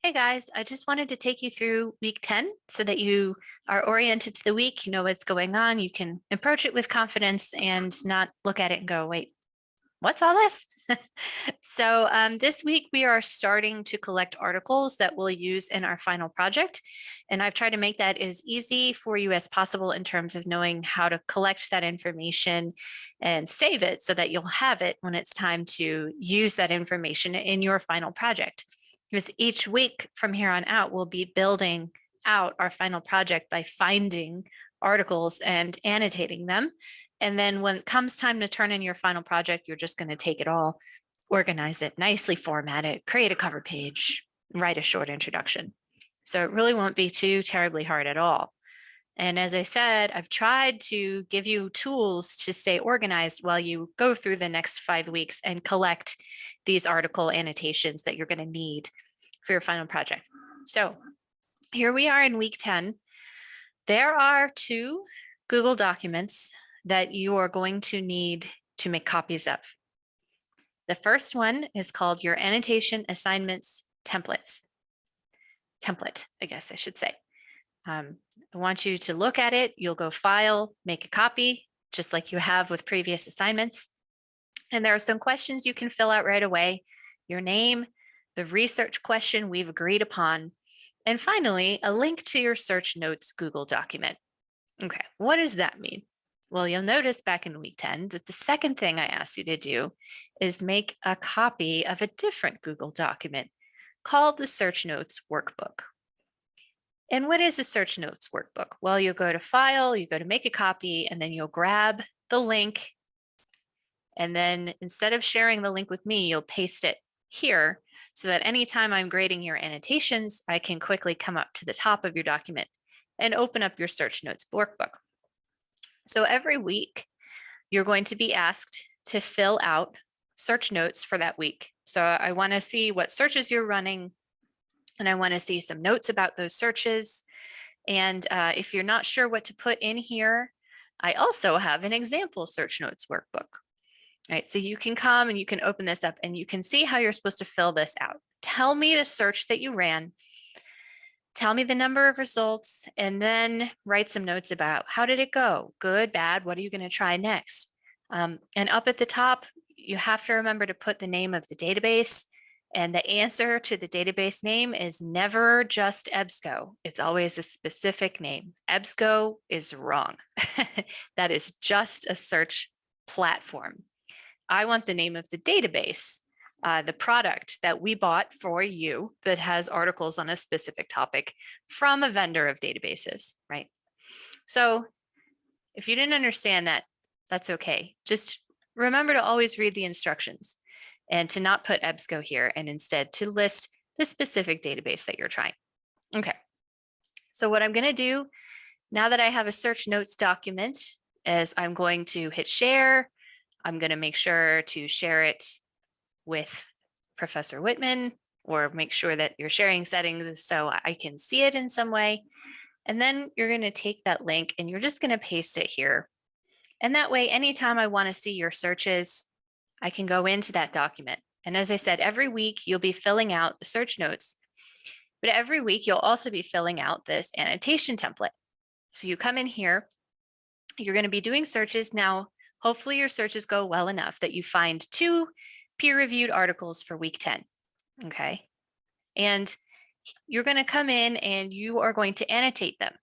Hey guys, I just wanted to take you through week 10 so that you are oriented to the week, you know what's going on, you can approach it with confidence and not look at it and go, wait, what's all this? This week we are starting to collect articles that we'll use in our final project. And I've tried to make that as easy for you as possible in terms of knowing how to collect that information and save it so that you'll have it when it's time to use that information in your final project. Because each week from here on out, we'll be building out our final project by finding articles and annotating them. And then when it comes time to turn in your final project, you're just going to take it all, organize it, nicely format it, create a cover page, write a short introduction. So it really won't be too terribly hard at all. And as I said, I've tried to give you tools to stay organized while you go through the next 5 weeks and collect these article annotations that you're going to need for your final project. So here we are in week 10. There are 2 Google documents that you are going to need to make copies of. The first one is called your annotation assignments template, I guess I should say. I want you to look at it. You'll go file, make a copy, just like you have with previous assignments. And there are some questions you can fill out right away. Your name, the research question we've agreed upon, and finally, a link to your search notes Google document. Okay, what does that mean? Well, you'll notice back in week 10 that the second thing I asked you to do is make a copy of a different Google document called the Search Notes Workbook. And what is a Search Notes Workbook? Well, you'll go to File, you go to Make a Copy, and then you'll grab the link. And then instead of sharing the link with me, you'll paste it here so that anytime I'm grading your annotations, I can quickly come up to the top of your document and open up your Search Notes Workbook. So every week, you're going to be asked to fill out search notes for that week. So I want to see what searches you're running, and I want to see some notes about those searches. And if you're not sure what to put in here, I also have an example search notes workbook. Right, so you can come and you can open this up and you can see how you're supposed to fill this out. Tell me the search that you ran, tell me the number of results, and then write some notes about how did it go? Good, bad, what are you going to try next? And up at the top, you have to remember to put the name of the database, and the answer to the database name is never just EBSCO. It's always a specific name. EBSCO is wrong. That is just a search platform. I want the name of the database, the product that we bought for you that has articles on a specific topic from a vendor of databases, right? So if you didn't understand that, that's okay. Just remember to always read the instructions and to not put EBSCO here and instead to list the specific database that you're trying. Okay, so what I'm going to do now that I have a search notes document is I'm going to hit share. I'm going to make sure to share it with Professor Whitman, or make sure that your sharing settings so I can see it in some way. And then you're going to take that link and you're just going to paste it here. And that way, anytime I want to see your searches, I can go into that document. And as I said, every week you'll be filling out the search notes, but every week you'll also be filling out this annotation template. So you come in here, you're going to be doing searches. Now, hopefully your searches go well enough that you find 2 peer-reviewed articles for week 10, okay? And you're going to come in and you are going to annotate them.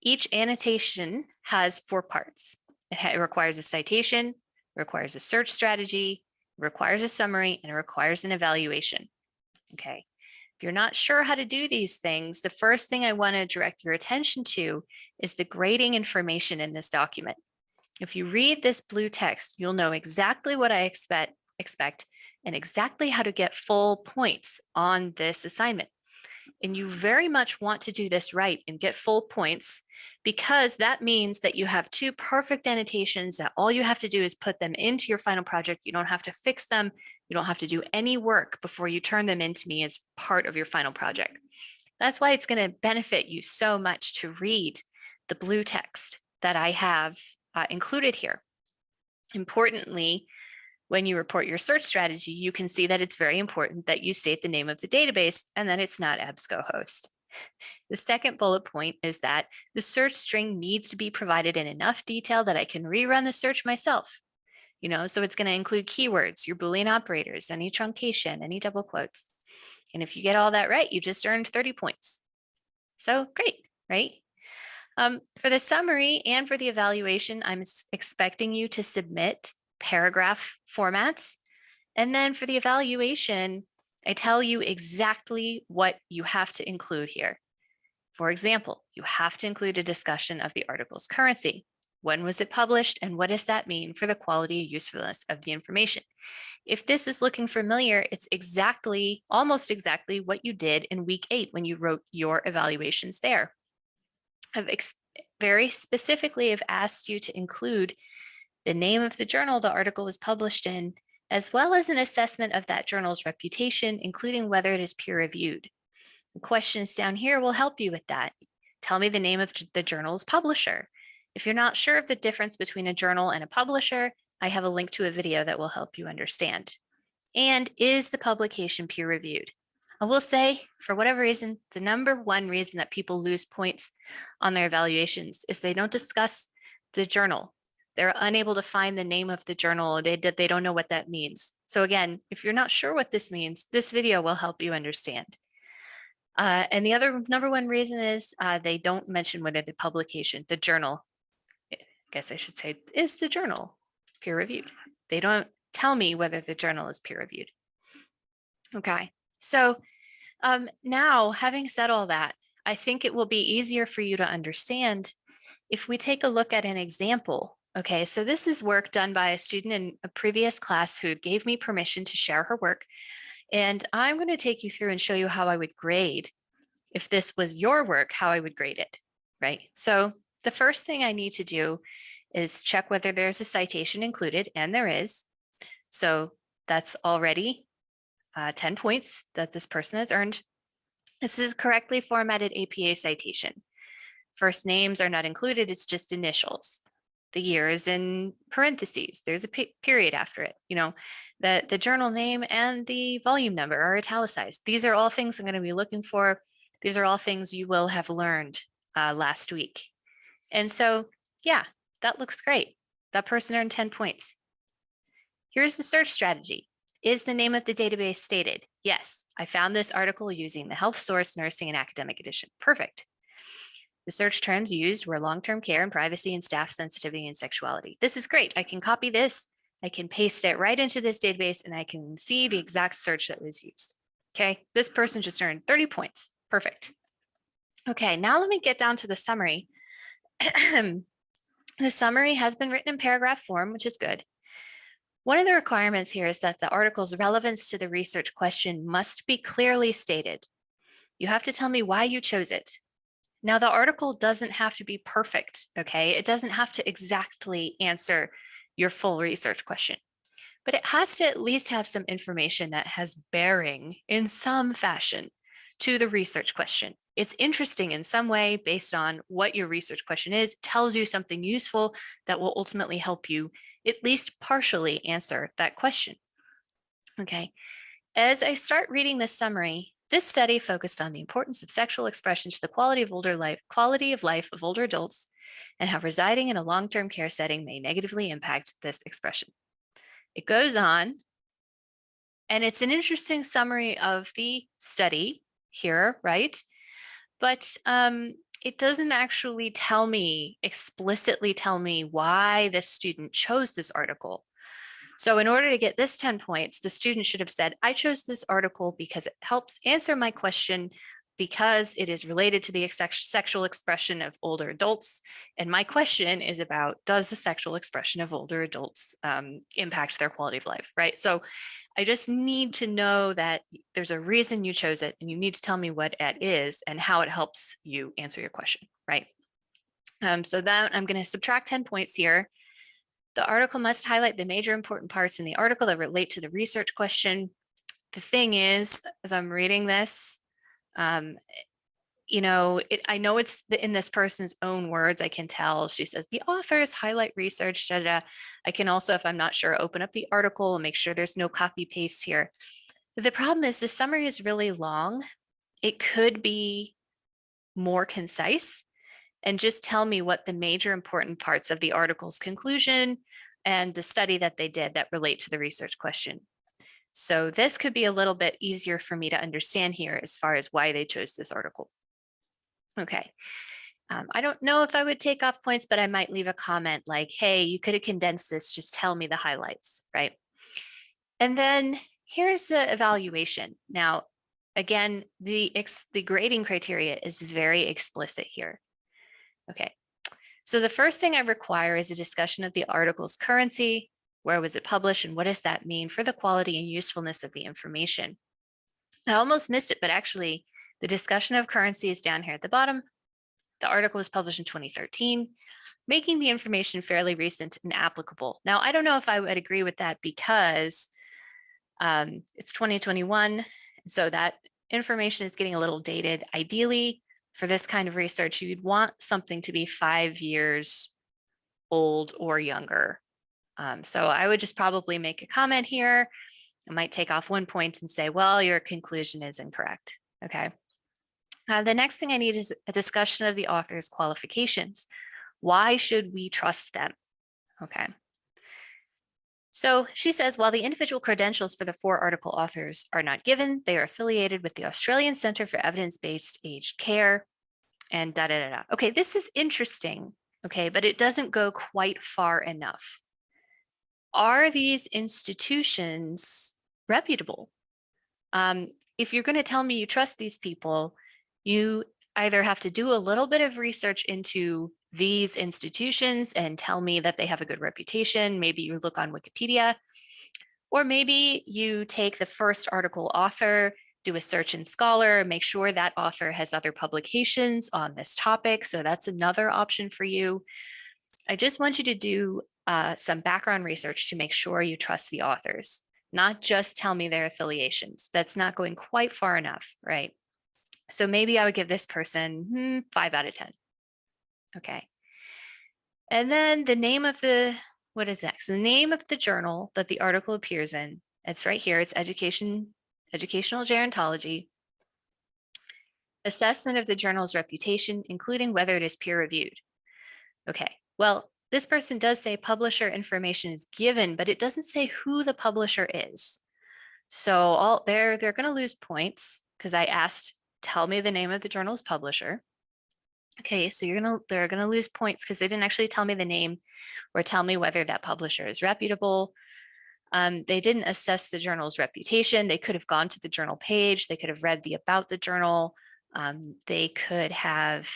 Each annotation has 4 parts. It requires a citation, requires a search strategy, requires a summary, and it requires an evaluation, okay? If you're not sure how to do these things, the first thing I want to direct your attention to is the grading information in this document. If you read this blue text, you'll know exactly what I expect and exactly how to get full points on this assignment. And you very much want to do this right and get full points, because that means that you have 2 perfect annotations that all you have to do is put them into your final project. You don't have to fix them. You don't have to do any work before you turn them into me as part of your final project. That's why it's going to benefit you so much to read the blue text that I have included here. Importantly, When you report your search strategy, you can see that it's very important that you state the name of the database and that it's not EBSCOhost. The second bullet point is that the search string needs to be provided in enough detail that I can rerun the search myself. So it's going to include keywords, your Boolean operators, any truncation, any double quotes. And if you get all that right, you just earned 30 points. So great, right? For the summary and for the evaluation, I'm expecting you to submit paragraph formats. And then for the evaluation, I tell you exactly what you have to include here. For example, you have to include a discussion of the article's currency. When was it published and what does that mean for the quality and usefulness of the information? If this is looking familiar, it's almost exactly what you did in week 8 when you wrote your evaluations there. I've very specifically have asked you to include the name of the journal the article was published in, as well as an assessment of that journal's reputation, including whether it is peer-reviewed. The questions down here will help you with that. Tell me the name of the journal's publisher. If you're not sure of the difference between a journal and a publisher, I have a link to a video that will help you understand. And is the publication peer-reviewed? I will say, for whatever reason, the number one reason that people lose points on their evaluations is they don't discuss the journal. They're unable to find the name of the journal. They don't know what that means. So again, if you're not sure what this means, this video will help you understand. And the other number one reason is they don't mention whether the publication, the journal, I guess I should say, is the journal peer-reviewed. They don't tell me whether the journal is peer-reviewed. Okay, so now having said all that, I think it will be easier for you to understand if we take a look at an example. Okay, so this is work done by a student in a previous class who gave me permission to share her work. And I'm going to take you through and show you how I would grade, if this was your work, how I would grade it, right? So the first thing I need to do is check whether there's a citation included, and there is. So that's already 10 points that this person has earned. This is correctly formatted APA citation. First names are not included, it's just initials. The year is in parentheses. There's a period after it. The journal name and the volume number are italicized. These are all things I'm going to be looking for. These are all things you will have learned last week. And so, yeah, that looks great. That person earned 10 points. Here's the search strategy. Is the name of the database stated? Yes, I found this article using the Health Source, Nursing, and Academic Edition. Perfect. The search terms used were long-term care and privacy and staff sensitivity and sexuality. This is great. I can copy this, I can paste it right into this database, and I can see the exact search that was used. Okay, this person just earned 30 points. Perfect. Okay, now let me get down to the summary. The summary has been written in paragraph form, which is good. One of the requirements here is that the article's relevance to the research question must be clearly stated. You have to tell me why you chose it. Now, the article doesn't have to be perfect, okay? It doesn't have to exactly answer your full research question, but it has to at least have some information that has bearing in some fashion to the research question. It's interesting in some way based on what your research question is, tells you something useful that will ultimately help you at least partially answer that question. Okay, as I start reading this summary, this study focused on the importance of sexual expression to the quality of life of older adults and how residing in a long-term care setting may negatively impact this expression. It goes on, and it's an interesting summary of the study here, right? But it doesn't actually explicitly tell me why this student chose this article. So in order to get this 10 points, the student should have said, I chose this article because it helps answer my question because it is related to the sexual expression of older adults. And my question is about, does the sexual expression of older adults impact their quality of life, right? So I just need to know that there's a reason you chose it, and you need to tell me what it is and how it helps you answer your question, right? So then I'm going to subtract 10 points here. The article must highlight the major important parts in the article that relate to the research question. The thing is, as I'm reading this, I know it's in this person's own words. I can tell. She says the authors highlight research. Da, da. I can also, if I'm not sure, open up the article and make sure there's no copy paste here. But the problem is the summary is really long. It could be more concise and just tell me what the major important parts of the article's conclusion and the study that they did that relate to the research question. So this could be a little bit easier for me to understand here as far as why they chose this article. Okay. I don't know if I would take off points, but I might leave a comment like, hey, you could have condensed this, just tell me the highlights, right? And then here's the evaluation. Now, again, the grading criteria is very explicit here. Okay, so the first thing I require is a discussion of the article's currency, where was it published, and what does that mean for the quality and usefulness of the information? I almost missed it, but actually the discussion of currency is down here at the bottom. The article was published in 2013, making the information fairly recent and applicable. Now, I don't know if I would agree with that because it's 2021, so that information is getting a little dated. Ideally, for this kind of research, you'd want something to be 5 years old or younger. So I would just probably make a comment here. I might take off 1 point and say, well, your conclusion is incorrect. Okay. The next thing I need is a discussion of the author's qualifications. Why should we trust them? Okay. So she says, while the individual credentials for the 4 article authors are not given, they are affiliated with the Australian Centre for Evidence-Based Aged Care and da da da da. Okay, this is interesting, okay, but it doesn't go quite far enough. Are these institutions reputable? If you're going to tell me you trust these people, you either have to do a little bit of research into these institutions and tell me that they have a good reputation. Maybe you look on Wikipedia, or maybe you take the first article author, do a search in Scholar, make sure that author has other publications on this topic. So that's another option for you. I just want you to do some background research to make sure you trust the authors, not just tell me their affiliations. That's not going quite far enough, right? So maybe I would give this person 5 out of 10. Okay. And then the name of what is next? The name of the journal that the article appears in. It's right here. It's Educational Gerontology. Assessment of the journal's reputation, including whether it is peer reviewed. Okay. Well, this person does say publisher information is given, but it doesn't say who the publisher is. So they're going to lose points because I asked, tell me the name of the journal's publisher. Okay, so they're gonna lose points because they didn't actually tell me the name or tell me whether that publisher is reputable. They didn't assess the journal's reputation. They could have gone to the journal page. They could have read about the journal. They could have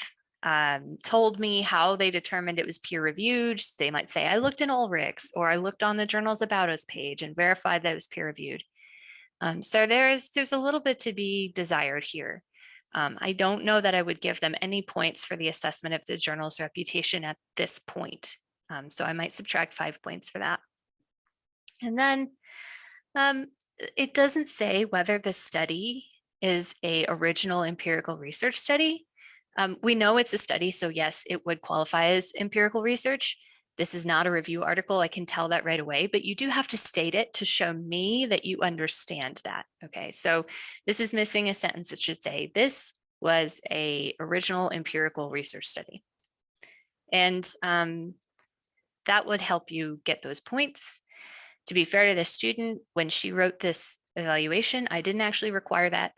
told me how they determined it was peer reviewed. They might say, I looked in Ulrich's, or I looked on the journal's About Us page and verified that it was peer reviewed. So there's a little bit to be desired here. I don't know that I would give them any points for the assessment of the journal's reputation at this point. So I might subtract 5 points for that. And then it doesn't say whether the study is an original empirical research study. We know it's a study, so yes, it would qualify as empirical research. This is not a review article. I can tell that right away, but you do have to state it to show me that you understand that. Okay, so this is missing a sentence that should say, this was an original empirical research study. And that would help you get those points. To be fair to the student, when she wrote this evaluation, I didn't actually require that.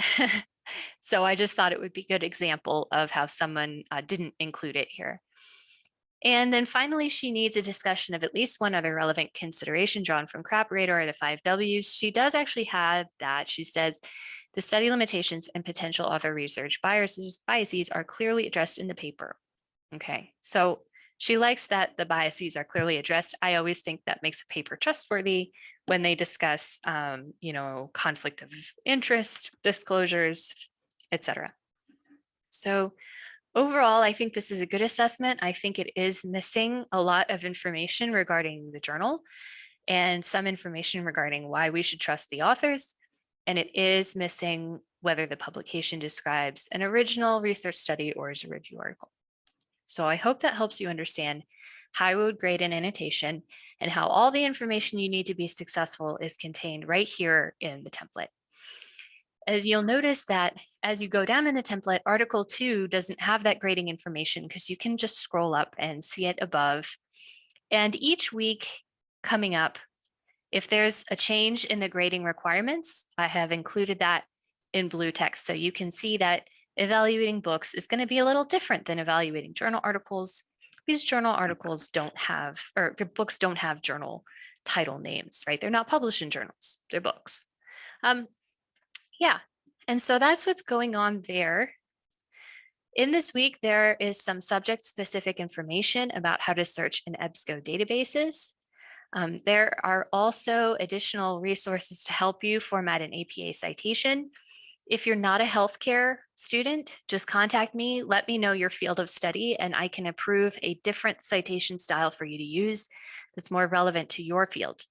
So I just thought it would be a good example of how someone didn't include it here. And then finally, she needs a discussion of at least one other relevant consideration drawn from CRAP Radar or the 5 Ws. She does actually have that. She says, the study limitations and potential author research biases are clearly addressed in the paper. Okay, so she likes that the biases are clearly addressed. I always think that makes a paper trustworthy when they discuss, conflict of interest, disclosures, etc. So overall, I think this is a good assessment. I think it is missing a lot of information regarding the journal and some information regarding why we should trust the authors. And it is missing whether the publication describes an original research study or is a review article. So I hope that helps you understand how I would grade an annotation and how all the information you need to be successful is contained right here in the template. As you'll notice that as you go down in the template, Article 2 doesn't have that grading information because you can just scroll up and see it above. And each week coming up, if there's a change in the grading requirements, I have included that in blue text. So you can see that evaluating books is going to be a little different than evaluating journal articles. These journal articles don't have, or the books don't have journal title names, right? They're not published in journals, they're books. Yeah, and so that's what's going on there. In this week, there is some subject-specific information about how to search in EBSCO databases. There are also additional resources to help you format an APA citation. If you're not a healthcare student, just contact me, let me know your field of study, and I can approve a different citation style for you to use that's more relevant to your field.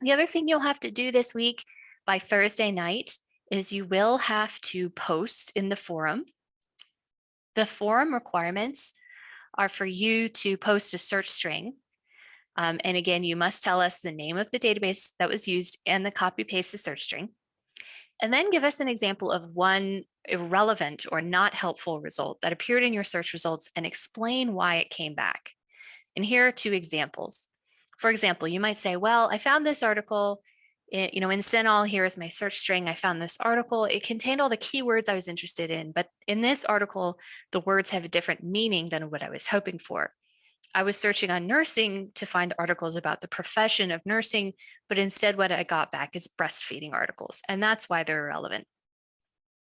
The other thing you'll have to do this week by Thursday night is you will have to post in the forum. The forum requirements are for you to post a search string. And again, you must tell us the name of the database that was used and the copy paste the search string. And then give us an example of one irrelevant or not helpful result that appeared in your search results and explain why it came back. And here are two examples. For example, you might say, well, I found this article, in CINAHL, here is my search string. I found this article. It contained all the keywords I was interested in, but in this article, the words have a different meaning than what I was hoping for. I was searching on nursing to find articles about the profession of nursing, but instead what I got back is breastfeeding articles, and that's why they're irrelevant.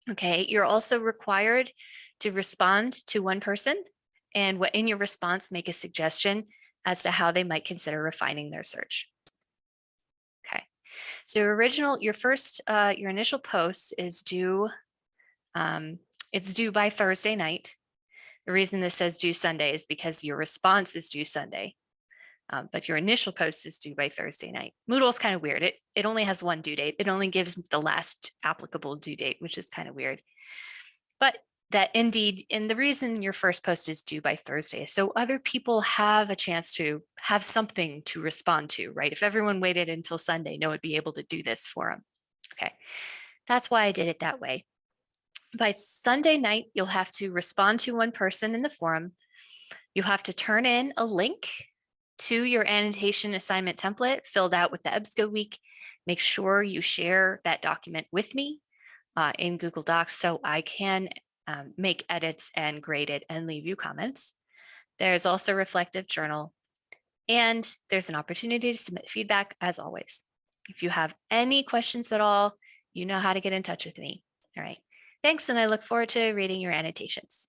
Okay, you're also required to respond to one person, and in your response, make a suggestion as to how they might consider refining their search. Okay, so your initial post is due, it's due by Thursday night. The reason this says due Sunday is because your response is due Sunday, but your initial post is due by Thursday night. Moodle's kind of weird. It only has one due date. It only gives the last applicable due date, which is kind of weird. But that indeed, and the reason your first post is due by Thursday is so other people have a chance to have something to respond to, right? If everyone waited until Sunday, no one would be able to do this for them. Okay, that's why I did it that way. By Sunday night, you'll have to respond to one person in the forum. You have to turn in a link to your annotation assignment template filled out with the EBSCO week. Make sure you share that document with me in Google Docs so I can make edits and grade it and leave you comments. There's also a reflective journal, and there's an opportunity to submit feedback as always. If you have any questions at all, you know how to get in touch with me. All right. Thanks, and I look forward to reading your annotations.